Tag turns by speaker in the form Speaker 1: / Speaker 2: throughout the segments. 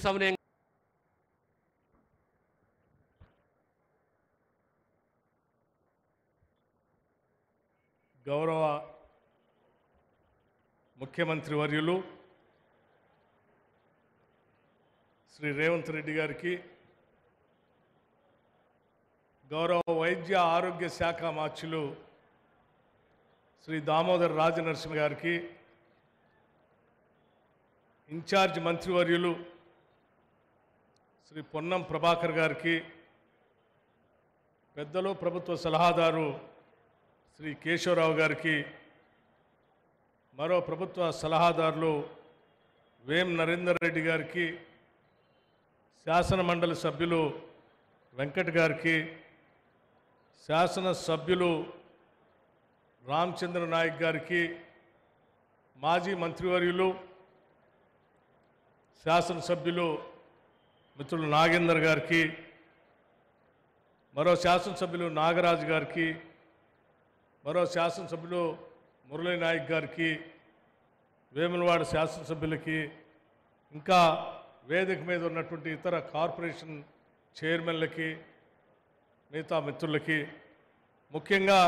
Speaker 1: సమన్వయం
Speaker 2: గౌరవ ముఖ్యమంత్రి వర్యులు శ్రీ రేవంత్ రెడ్డి గారికి, గౌరవ వైద్య ఆరోగ్య శాఖ మార్చులు శ్రీ దామోదర్ రాజనరసింహ గారికి, ఇన్ఛార్జ్ మంత్రివర్యులు శ్రీ పొన్నం ప్రభాకర్ గారికి, పెద్దలు ప్రభుత్వ సలహాదారు శ్రీ కేశవరావు గారికి, మరో ప్రభుత్వ సలహాదారులు వేం నరేందర్ రెడ్డి గారికి, శాసన మండలి సభ్యులు వెంకట్ గారికి, శాసన సభ్యులు రామచంద్ర నాయక్ గారికి, మాజీ మంత్రివర్యులు శాసనసభ్యులు మిత్రులు నాగేందర్ గారికి, మరో శాసనసభ్యులు నాగరాజు గారికి, మరో శాసనసభ్యులు మురళీ నాయక్ గారికి, వేములవాడ శాసనసభ్యులకి, ఇంకా వేదిక మీద ఉన్నటువంటి ఇతర కార్పొరేషన్ చైర్మన్లకి, మిగతా మిత్రులకి, ముఖ్యంగా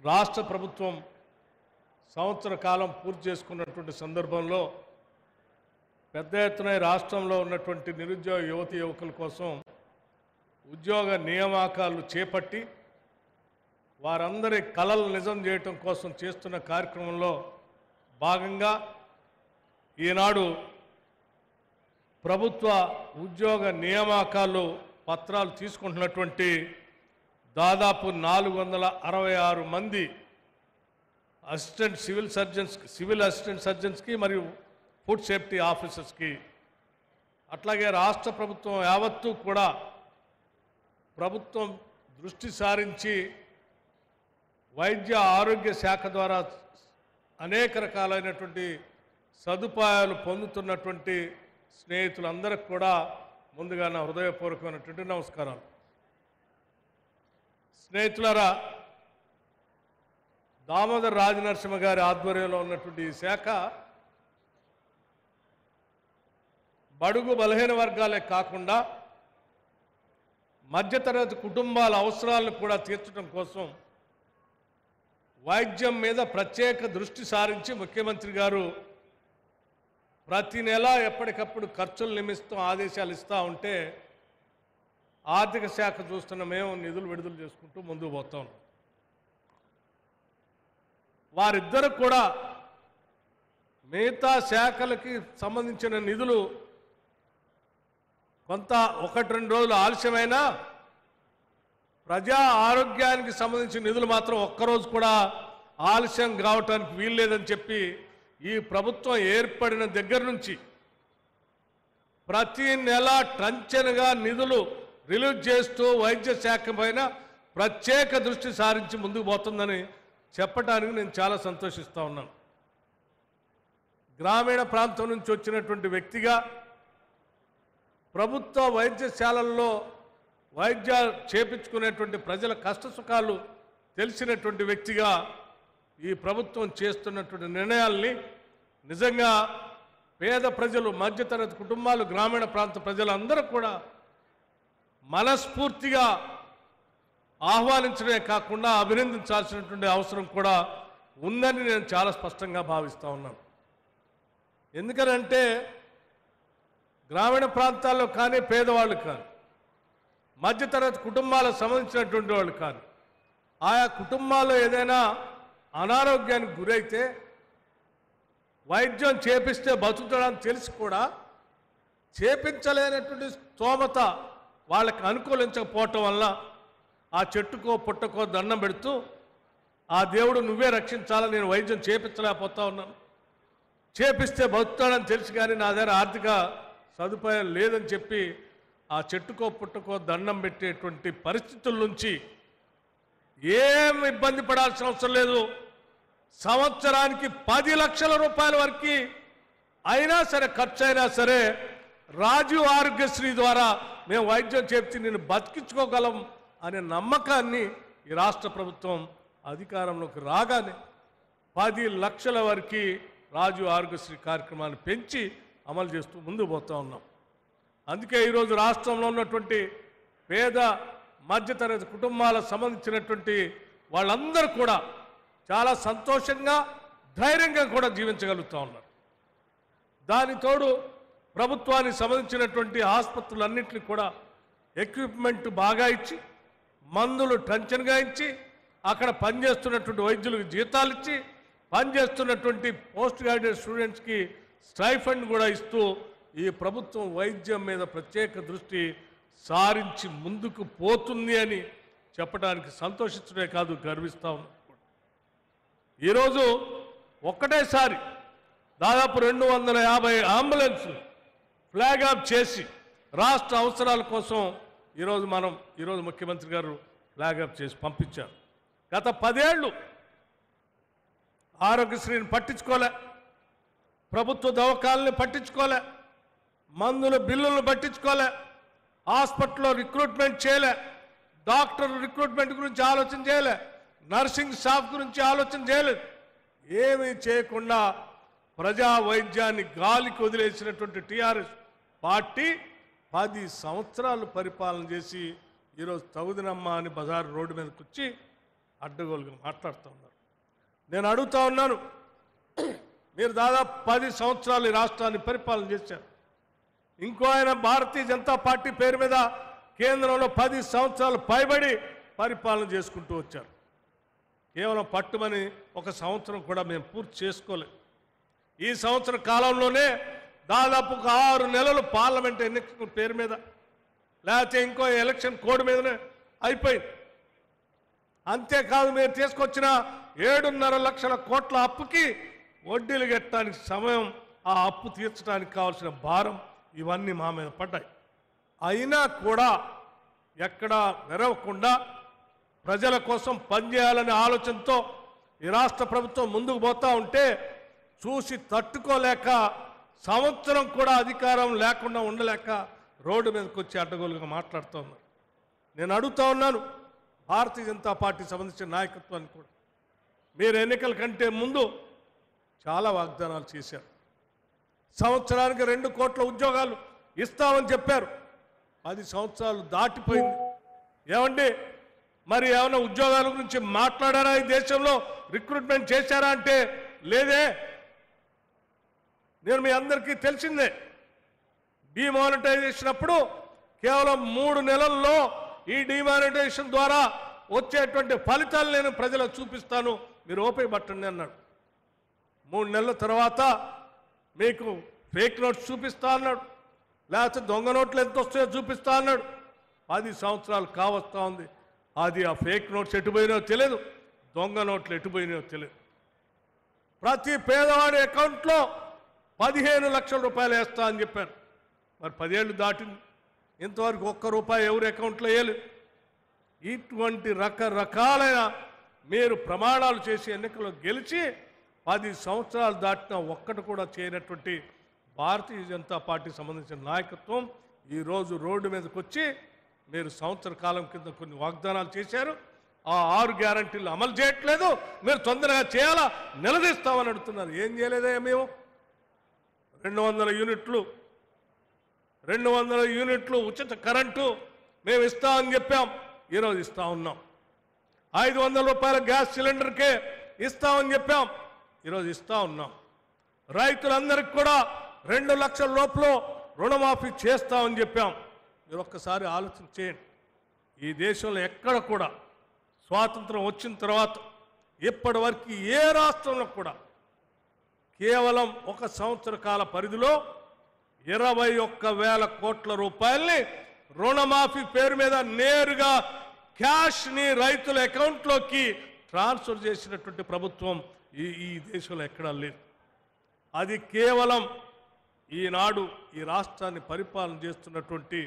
Speaker 2: రాష్ట్ర ప్రభుత్వం సంవత్సర కాలం పూర్తి చేసుకున్నటువంటి సందర్భంలో పెద్ద ఎత్తున రాష్ట్రంలో ఉన్నటువంటి నిరుద్యోగ యువతి యువకుల కోసం ఉద్యోగ నియామకాలు చేపట్టి వారందరి కలలు నిజం చేయటం కోసం చేస్తున్న కార్యక్రమంలో భాగంగా ఈనాడు ప్రభుత్వ ఉద్యోగ నియామకాలు పత్రాలు తీసుకుంటున్నటువంటి దాదాపు 466 మంది సివిల్ అసిస్టెంట్ సర్జన్స్కి మరియు ఫుడ్ సేఫ్టీ ఆఫీసర్స్కి, అట్లాగే రాష్ట్ర ప్రభుత్వం యావత్తూ కూడా ప్రభుత్వం దృష్టి సారించి వైద్య ఆరోగ్య శాఖ ద్వారా అనేక రకాలైనటువంటి సదుపాయాలు పొందుతున్నటువంటి స్నేహితులందరికీ కూడా ముందుగా నా హృదయపూర్వకమైనటువంటి నమస్కారాలు. స్నేహితులారా, దామోదర్ రాజనరసింహ గారి ఆధ్వర్యంలో ఉన్నటువంటి ఈ శాఖ బడుగు బలహీన వర్గాలే కాకుండా మధ్యతరగతి కుటుంబాల అవసరాలను కూడా తీర్చడం కోసం వైద్యం మీద ప్రత్యేక దృష్టి సారించి ముఖ్యమంత్రి గారు ప్రతి నెల ఎప్పటికప్పుడు ఖర్చులు నిమిస్తూ ఆదేశాలు ఇస్తూ ఉంటే ఆర్థిక శాఖ చూస్తున్న మేము నిధులు విడుదల చేసుకుంటూ ముందుకు పోతా ఉన్నాం. వారిద్దరు కూడా మిగతా శాఖలకి సంబంధించిన నిధులు కొంత 1-2 రోజులు ఆలస్యమైనా ప్రజా ఆరోగ్యానికి సంబంధించిన నిధులు మాత్రం ఒక్కరోజు కూడా ఆలస్యం కావటానికి వీల్లేదని చెప్పి ఈ ప్రభుత్వం ఏర్పడిన దగ్గర నుంచి ప్రతి నెల టంచనగా నిధులు రిలీజ్ చేస్తూ వైద్య శాఖ పైన ప్రత్యేక దృష్టి సారించి ముందుకు పోతుందని చెప్పడానికి నేను చాలా సంతోషిస్తూ ఉన్నాను. గ్రామీణ ప్రాంతం నుంచి వచ్చినటువంటి వ్యక్తిగా ప్రభుత్వ వైద్యశాలల్లో వైద్యాలు చేపించుకునేటువంటి ప్రజల కష్టసుఖాలు తెలిసినటువంటి వ్యక్తిగా ఈ ప్రభుత్వం చేస్తున్నటువంటి నిర్ణయాల్ని నిజంగా పేద ప్రజలు, మధ్యతరగతి కుటుంబాలు, గ్రామీణ ప్రాంత ప్రజలందరూ కూడా మనస్ఫూర్తిగా ఆహ్వానించడమే కాకుండా అభినందించాల్సినటువంటి అవసరం కూడా ఉందని నేను చాలా స్పష్టంగా భావిస్తూ ఉన్నాను. ఎందుకనంటే గ్రామీణ ప్రాంతాల్లో కానీ, పేదవాళ్ళు కానీ, మధ్యతరగతి కుటుంబాలకు సంబంధించినటువంటి వాళ్ళు కానీ, ఆయా కుటుంబాల్లో ఏదైనా అనారోగ్యానికి గురైతే వైద్యం చేపిస్తే బతుకుతాడని తెలిసి కూడా చేపించలేనటువంటి స్తోమత వాళ్ళకి అనుకూలించకపోవటం వల్ల ఆ చెట్టుకో పుట్టకో దండం పెడుతూ ఆ దేవుడు నువ్వే రక్షించాలని నేను వైద్యం చేపించలేకపోతా ఉన్నాను, చేపిస్తే బతుకుతాడని తెలిసి కానీ నా దగ్గర ఆర్థిక సదుపాయం లేదని చెప్పి ఆ చెట్టుకో పుట్టకో దండం పెట్టేటువంటి పరిస్థితుల నుంచి ఏం ఇబ్బంది పడాల్సిన అవసరం లేదు. సంవత్సరానికి 10 లక్షల రూపాయల వరకు అయినా సరే, ఖర్చు అయినా సరే, రాజీవ్ ఆరోగ్యశ్రీ ద్వారా మేము వైద్యం చేపించి నేను బతికించుకోగలం అనే నమ్మకాన్ని ఈ రాష్ట్ర ప్రభుత్వం అధికారంలోకి రాగానే 10 లక్షల వరకు రాజీవ్ ఆరోగ్యశ్రీ కార్యక్రమాన్ని పెంచి అమలు చేస్తూ ముందుకు పోతూ ఉన్నాం. అందుకే ఈరోజు రాష్ట్రంలో ఉన్నటువంటి పేద మధ్యతరగతి కుటుంబాలకు సంబంధించినటువంటి వాళ్ళందరూ కూడా చాలా సంతోషంగా ధైర్యంగా కూడా జీవించగలుగుతూ ఉన్నారు. దానితోడు ప్రభుత్వానికి సంబంధించినటువంటి ఆసుపత్రులన్నింటినీ కూడా ఎక్విప్మెంట్ బాగా ఇచ్చి, మందులు టెన్షన్గా ఇచ్చి, అక్కడ పనిచేస్తున్నటువంటి వైద్యులకు జీతాలు ఇచ్చి, పనిచేస్తున్నటువంటి పోస్ట్ గ్రాడ్యుయేట్ స్టూడెంట్స్కి స్టైఫండ్ కూడా ఇస్తూ ఈ ప్రభుత్వం వైద్యం మీద ప్రత్యేక దృష్టి సారించి ముందుకు పోతుంది అని చెప్పడానికి సంతోషించడే కాదు, గర్విస్తూ ఉన్నాం. ఈరోజు ఒక్కటేసారి దాదాపు 250 అంబులెన్సులు ఫ్లాగ్ ఆఫ్ చేసి రాష్ట్ర అవసరాల కోసం ఈరోజు ముఖ్యమంత్రి గారు ఫ్లాగ్ ఆఫ్ చేసి పంపించారు. గత 10 ఏళ్ళు ఆరోగ్యశ్రీని పట్టించుకోలే, ప్రభుత్వ దవాఖాలని పట్టించుకోలే, మందుల బిల్లులను పట్టించుకోలే, హాస్పిటల్లో రిక్రూట్మెంట్ చేయలే, డాక్టర్ రిక్రూట్మెంట్ గురించి ఆలోచన చేయలే, నర్సింగ్ స్టాఫ్ గురించి ఆలోచన చేయలేదు. ఏమీ చేయకుండా ప్రజా వైద్యాన్ని గాలికి వదిలేసినటువంటి టీఆర్ఎస్ పార్టీ 10 సంవత్సరాలు పరిపాలన చేసి ఈరోజు తగుదనమ్మ అని బజారు రోడ్డు మీదకి వచ్చి అడ్డగోలుగా మాట్లాడుతూ ఉన్నారు. నేను అడుగుతా ఉన్నాను, మీరు దాదాపు 10 సంవత్సరాలు ఈ రాష్ట్రాన్ని పరిపాలన చేశారు. ఇంకో ఆయన భారతీయ జనతా పార్టీ పేరు మీద కేంద్రంలో 10 సంవత్సరాలు పైబడి పరిపాలన చేసుకుంటూ వచ్చారు. కేవలం పట్టుమని 1 సంవత్సరం కూడా మేము పూర్తి చేసుకోలేదు. ఈ సంవత్సర కాలంలోనే దాదాపు 6 నెలలు పార్లమెంట్ ఎన్నికల పేరు మీద, లేకపోతే ఇంకో ఎలక్షన్ కోడ్ మీదనే అయిపోయింది. అంతేకాదు, మీరు తీసుకొచ్చిన 7.5 లక్షల కోట్ల అప్పుకి వడ్డీలు కట్టడానికి సమయం, ఆ అప్పు తీర్చడానికి కావాల్సిన భారం, ఇవన్నీ మా మీద పడ్డాయి. అయినా కూడా ఎక్కడా వెరవకుండా ప్రజల కోసం పనిచేయాలనే ఆలోచనతో ఈ రాష్ట్ర ప్రభుత్వం ముందుకు పోతూ ఉంటే చూసి తట్టుకోలేక, సంవత్సరం కూడా అధికారం లేకుండా ఉండలేక రోడ్డు మీదకి వచ్చి అడ్డగోలుగా మాట్లాడుతూ ఉన్నారు. నేను అడుగుతా ఉన్నాను భారతీయ జనతా పార్టీకి సంబంధించిన నాయకత్వాన్ని కూడా, మీరు ఎన్నికల కంటే ముందు చాలా వాగ్దానాలు చేశారు. సంవత్సరానికి 2 కోట్ల ఉద్యోగాలు ఇస్తామని చెప్పారు. 10 సంవత్సరాలు దాటిపోయింది. ఏమండి, మరి ఏమైనా ఉద్యోగాల గురించి మాట్లాడారా? ఈ దేశంలో రిక్రూట్మెంట్ చేశారా అంటే లేదే. నేను మీ అందరికీ తెలిసిందే, డిమానిటైజేషన్ అప్పుడు కేవలం 3 నెలల్లో ఈ డిమానిటైజేషన్ ద్వారా వచ్చేటువంటి ఫలితాలు నేను ప్రజలకు చూపిస్తాను, మీరు ఓపిక పట్టండి అన్నాడు. 3 నెలల తర్వాత మీకు ఫేక్ నోట్స్ చూపిస్తా అన్నాడు, లేకపోతే దొంగ నోట్లు ఎంత వస్తాయో చూపిస్తా అన్నాడు. 10 సంవత్సరాలు కావస్తా ఉంది. అది ఆ ఫేక్ నోట్స్ ఎటుపోయినాయో తెలియదు, దొంగ నోట్లు ఎటుపోయినాయో తెలియదు. ప్రతి పేదవాడి అకౌంట్లో 15 లక్షల రూపాయలు వేస్తా అని చెప్పారు. మరి 10 ఏళ్ళు దాటింది, ఇంతవరకు ₹1 ఎవరి అకౌంట్లో వేయలేదు. ఇటువంటి రకరకాలైన మీరు ప్రమాణాలు చేసి ఎన్నికల్లో గెలిచి 10 సంవత్సరాలు దాటినా ఒక్కటి కూడా చేయనటువంటి భారతీయ జనతా పార్టీకి సంబంధించిన నాయకత్వం ఈరోజు రోడ్డు మీదకి వచ్చి, మీరు సంవత్సర కాలం కింద కొన్ని వాగ్దానాలు చేశారు, ఆ 6 గ్యారంటీలు అమలు చేయట్లేదు, మీరు తొందరగా చేయాలా, నిలదీస్తామని అడుగుతున్నారు. ఏం చేయలేదే మేము? 200 యూనిట్లు ఉచిత కరెంటు మేము ఇస్తామని చెప్పాం, ఈరోజు ఇస్తా ఉన్నాం. 500 రూపాయల గ్యాస్ సిలిండర్కే ఇస్తామని చెప్పాం, ఈరోజు ఇస్తా ఉన్నాం. రైతులందరికీ కూడా 2 లక్షల లోపల రుణమాఫీ చేస్తామని చెప్పాం. మీరు ఒక్కసారి ఆలోచన చేయండి. ఈ దేశంలో ఎక్కడ కూడా స్వాతంత్రం వచ్చిన తర్వాత ఇప్పటి వరకు ఏ రాష్ట్రంలో కూడా కేవలం 1 సంవత్సర కాల పరిధిలో 21,000 కోట్ల రూపాయల్ని రుణమాఫీ పేరు మీద నేరుగా క్యాష్ని రైతుల అకౌంట్లోకి ట్రాన్స్ఫర్ చేసినటువంటి ప్రభుత్వం ఈ దేశంలో ఎక్కడా లేదు. అది కేవలం ఈనాడు ఈ రాష్ట్రాన్ని పరిపాలన చేస్తున్నటువంటి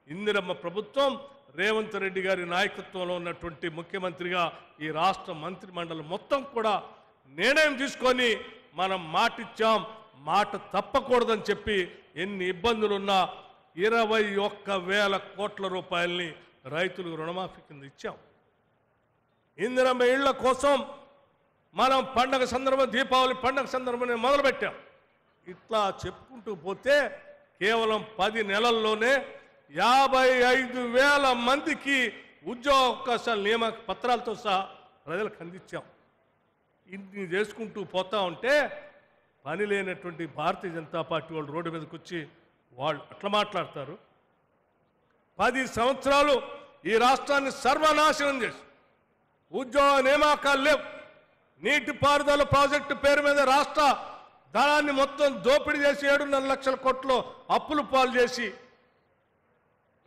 Speaker 2: ఇందిరమ్మ ప్రభుత్వం, రేవంత్ రెడ్డి గారి నాయకత్వంలో ఉన్నటువంటి ముఖ్యమంత్రిగా ఈ రాష్ట్ర మంత్రిమండలి మొత్తం కూడా నిర్ణయం తీసుకొని మనం మాటిచ్చాం, మాట తప్పకూడదని చెప్పి ఎన్ని ఇబ్బందులున్నా 21,000 కోట్ల రూపాయల్ని రైతులకు రుణమాఫీ కింద ఇచ్చాం. ఇందిరమ్మ ఇళ్ల కోసం మనం పండగ సందర్భం, దీపావళి పండగ సందర్భంగా మొదలుపెట్టాం. ఇట్లా చెప్పుకుంటూ పోతే కేవలం 10 నెలల్లోనే 55,000 మందికి ఉద్యోగ అవకాశాల నియామక పత్రాలతో సహా ప్రజలకు అందించాం. ఇన్ని చేసుకుంటూ పోతా ఉంటే పని లేనటువంటి భారతీయ జనతా పార్టీ వాళ్ళు రోడ్డు మీదకి వచ్చి వాళ్ళు అట్లా మాట్లాడతారు. 10 సంవత్సరాలు ఈ రాష్ట్రాన్ని సర్వనాశనం చేసి ఉద్యోగ నియామకాలు లేవు. నీటిపారుదల ప్రాజెక్టు పేరు మీద రాష్ట్ర ధనాన్ని మొత్తం దోపిడీ చేసి 7.5 లక్షల కోట్లు అప్పులు పాలు చేసి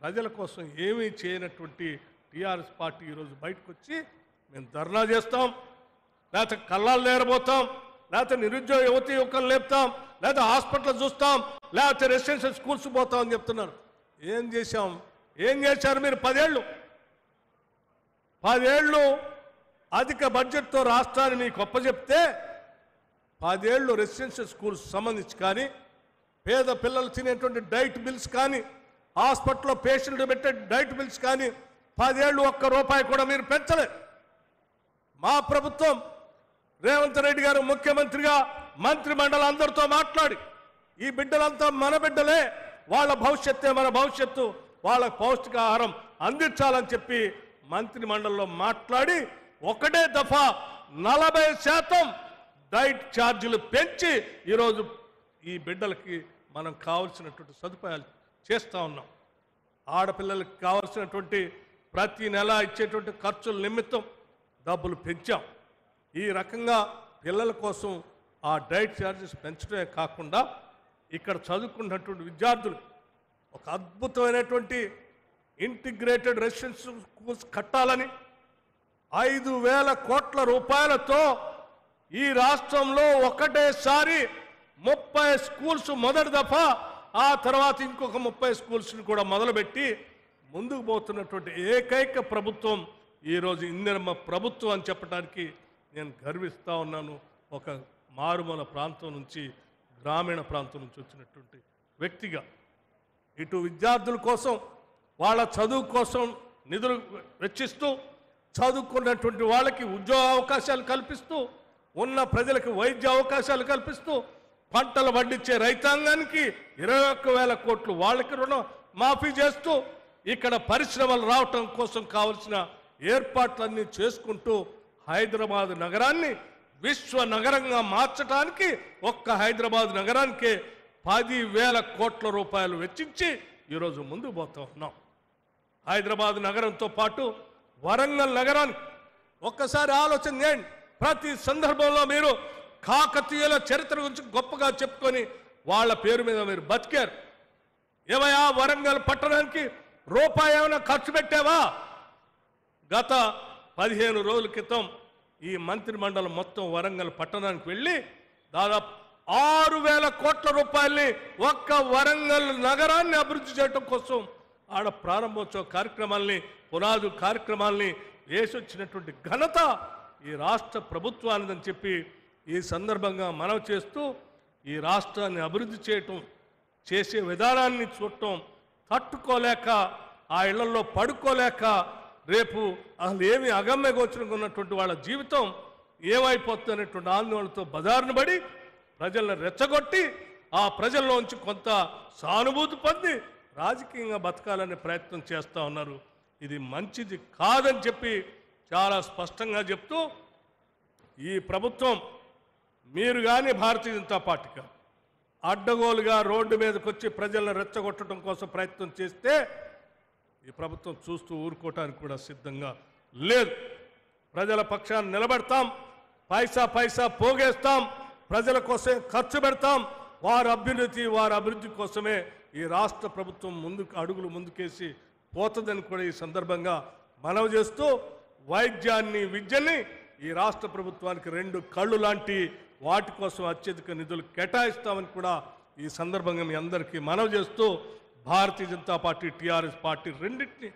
Speaker 2: ప్రజల కోసం ఏమీ చేయనటువంటి టీఆర్ఎస్ పార్టీ ఈరోజు బయటకు వచ్చి మేము ధర్నా చేస్తాం, లేకపోతే కళ్ళాలు నేరబోతాం, లేకపోతే నిరుద్యోగ యువతి యువకులు లేపుతాం, లేకపోతే హాస్పిటల్ చూస్తాం, లేకపోతే రెసిడెన్షియల్ స్కూల్స్ పోతాం అని చెప్తున్నారు. ఏం చేశాం? ఏం చేశారు మీరు? 10 ఏళ్ళు అధిక బడ్జెట్తో రాష్ట్రాన్ని మీకు అప్పచెప్తే 10 ఏళ్ళు రెసిడెన్షియల్ స్కూల్స్ సంబంధించి కానీ, పేద పిల్లలు తినేటువంటి డైట్ బిల్స్ కానీ, హాస్పిటల్లో పేషెంట్లు పెట్టే డైట్ బిల్స్ కానీ 10 ఏళ్ళు ఒక్క రూపాయి కూడా మీరు పెంచలేదు. మా ప్రభుత్వం రేవంత్ రెడ్డి గారు ముఖ్యమంత్రిగా మంత్రి మండలి అందరితో మాట్లాడి ఈ బిడ్డలంతా మన బిడ్డలే, వాళ్ళ భవిష్యత్తే మన భవిష్యత్తు, వాళ్ళకు పౌష్టికాహారం అందించాలని చెప్పి మంత్రి మండలిలో మాట్లాడి ఒకటే దఫా 40% డైట్ ఛార్జీలు పెంచి ఈరోజు ఈ బిడ్డలకి మనం కావలసినటువంటి సదుపాయాలు చేస్తూ ఉన్నాం. ఆడపిల్లలకి కావలసినటువంటి ప్రతి నెల ఇచ్చేటువంటి ఖర్చుల నిమిత్తం డబ్బులు పెంచాం. ఈ రకంగా పిల్లల కోసం ఆ డైట్ ఛార్జెస్ పెంచడమే కాకుండా ఇక్కడ చదువుకున్నటువంటి విద్యార్థులు ఒక అద్భుతమైనటువంటి ఇంటిగ్రేటెడ్ రెసిడెన్షియల్ స్కూల్స్ కట్టాలని 5,000 కోట్ల రూపాయలతో ఈ రాష్ట్రంలో ఒకటేసారి 30 స్కూల్స్ మొదటి దఫా, ఆ తర్వాత ఇంకొక 30 స్కూల్స్ని కూడా మొదలుపెట్టి ముందుకు పోతున్నటువంటి ఏకైక ప్రభుత్వం ఈరోజు ఇందిరమ్మ ప్రభుత్వం అని చెప్పడానికి నేను గర్విస్తూ ఉన్నాను. ఒక మారుమూల ప్రాంతం నుంచి, గ్రామీణ ప్రాంతం నుంచి వచ్చినటువంటి వ్యక్తిగా ఇటు విద్యార్థుల కోసం వాళ్ళ చదువు కోసం నిధులు వెచ్చిస్తూ, చదువుకున్నటువంటి వాళ్ళకి ఉద్యోగ అవకాశాలు కల్పిస్తూ, ఉన్న ప్రజలకు వైద్య అవకాశాలు కల్పిస్తూ, పంటలు పండించే రైతాంగానికి 21,000 కోట్లు వాళ్ళకి రుణం మాఫీ చేస్తూ, ఇక్కడ పరిశ్రమలు రావటం కోసం కావలసిన ఏర్పాట్లన్నీ చేసుకుంటూ హైదరాబాద్ నగరాన్ని విశ్వ నగరంగా మార్చడానికి ఒక్క హైదరాబాద్ నగరానికే 10,000 కోట్ల రూపాయలు వెచ్చించి ఈరోజు ముందుకు పోతూ ఉన్నాం. హైదరాబాద్ నగరంతో పాటు వరంగల్ నగరానికి ఒక్కసారి ఆలోచన చేయండి. ప్రతి సందర్భంలో మీరు కాకతీయుల చరిత్ర గురించి గొప్పగా చెప్పుకొని వాళ్ళ పేరు మీద మీరు బతికారు. ఏమయ్యా వరంగల్ పట్టణానికి రూపాయి ఏమైనా ఖర్చు పెట్టావా? గత 15 రోజుల క్రితం ఈ మంత్రి మండలి మొత్తం వరంగల్ పట్టణానికి వెళ్ళి దాదాపు 6,000 కోట్ల రూపాయల్ని ఒక్క వరంగల్ నగరాన్ని అభివృద్ధి చేయడం కోసం ఆడ ప్రారంభోత్సవ కార్యక్రమాల్ని, పునాదు కార్యక్రమాల్ని వేసొచ్చినటువంటి ఘనత ఈ రాష్ట్ర ప్రభుత్వానిదని చెప్పి ఈ సందర్భంగా మనవి చేస్తూ, ఈ రాష్ట్రాన్ని అభివృద్ధి చేయటం, చేసే విధానాన్ని చూడటం తట్టుకోలేక, ఆ ఇళ్లలో పడుకోలేక, రేపు అసలు ఏమి అగమ్య గోచరంగా ఉన్నటువంటి వాళ్ళ జీవితం ఏమైపోతున్నటువంటి ఆందోళనతో బజారును పడి ప్రజలను రెచ్చగొట్టి ఆ ప్రజల్లోంచి కొంత సానుభూతి పొంది రాజకీయంగా బతకాలనే ప్రయత్నం చేస్తూ ఉన్నారు. ఇది మంచిది కాదని చెప్పి చాలా స్పష్టంగా చెప్తూ, ఈ ప్రభుత్వం మీరు కానీ భారతీయ జనతా పార్టీగా అడ్డగోలుగా రోడ్డు మీదకి వచ్చి ప్రజలను రెచ్చగొట్టడం కోసం ప్రయత్నం చేస్తే ఈ ప్రభుత్వం చూస్తూ ఊరుకోవటానికి కూడా సిద్ధంగా లేదు. ప్రజల పక్షాన్ని నిలబెడతాం, పైసా పోగేస్తాం, ప్రజల కోసం ఖర్చు పెడతాం. వారి అభివృద్ధి కోసమే ఈ రాష్ట్ర ప్రభుత్వం అడుగులు ముందుకేసి పోతుందని కూడా ఈ సందర్భంగా మనవి చేస్తూ, వైద్యాన్ని, విద్యని ఈ రాష్ట్ర ప్రభుత్వానికి 2 కళ్ళు లాంటి వాటి కోసం అత్యధిక నిధులు కేటాయిస్తామని కూడా ఈ సందర్భంగా మీ అందరికీ మనవి చేస్తూ, Bharatiya Janata party, TRS party రెండింటిని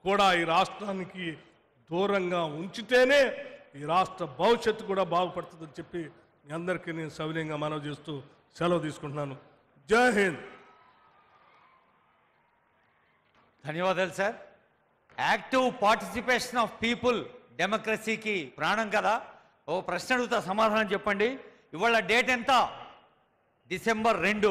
Speaker 2: కూడా ఈ రాష్ట్రానికి దూరంగా ఉంచితేనే ఈ రాష్ట్ర భవిష్యత్తు కూడా బాగుపడుతుందని చెప్పి మీ అందరికీ నేను సవినయంగా మనవి చేస్తూ సెలవు తీసుకుంటున్నాను. జై హింద్.
Speaker 1: ధన్యవాదాలు sir. Active participation of people డెమోక్రసీకి ప్రాణం కదా. ఓ ప్రశ్న అడుగుతా, సమాధానం చెప్పండి. ఇవాళ డేట్ ఎంత? డిసెంబర్ 2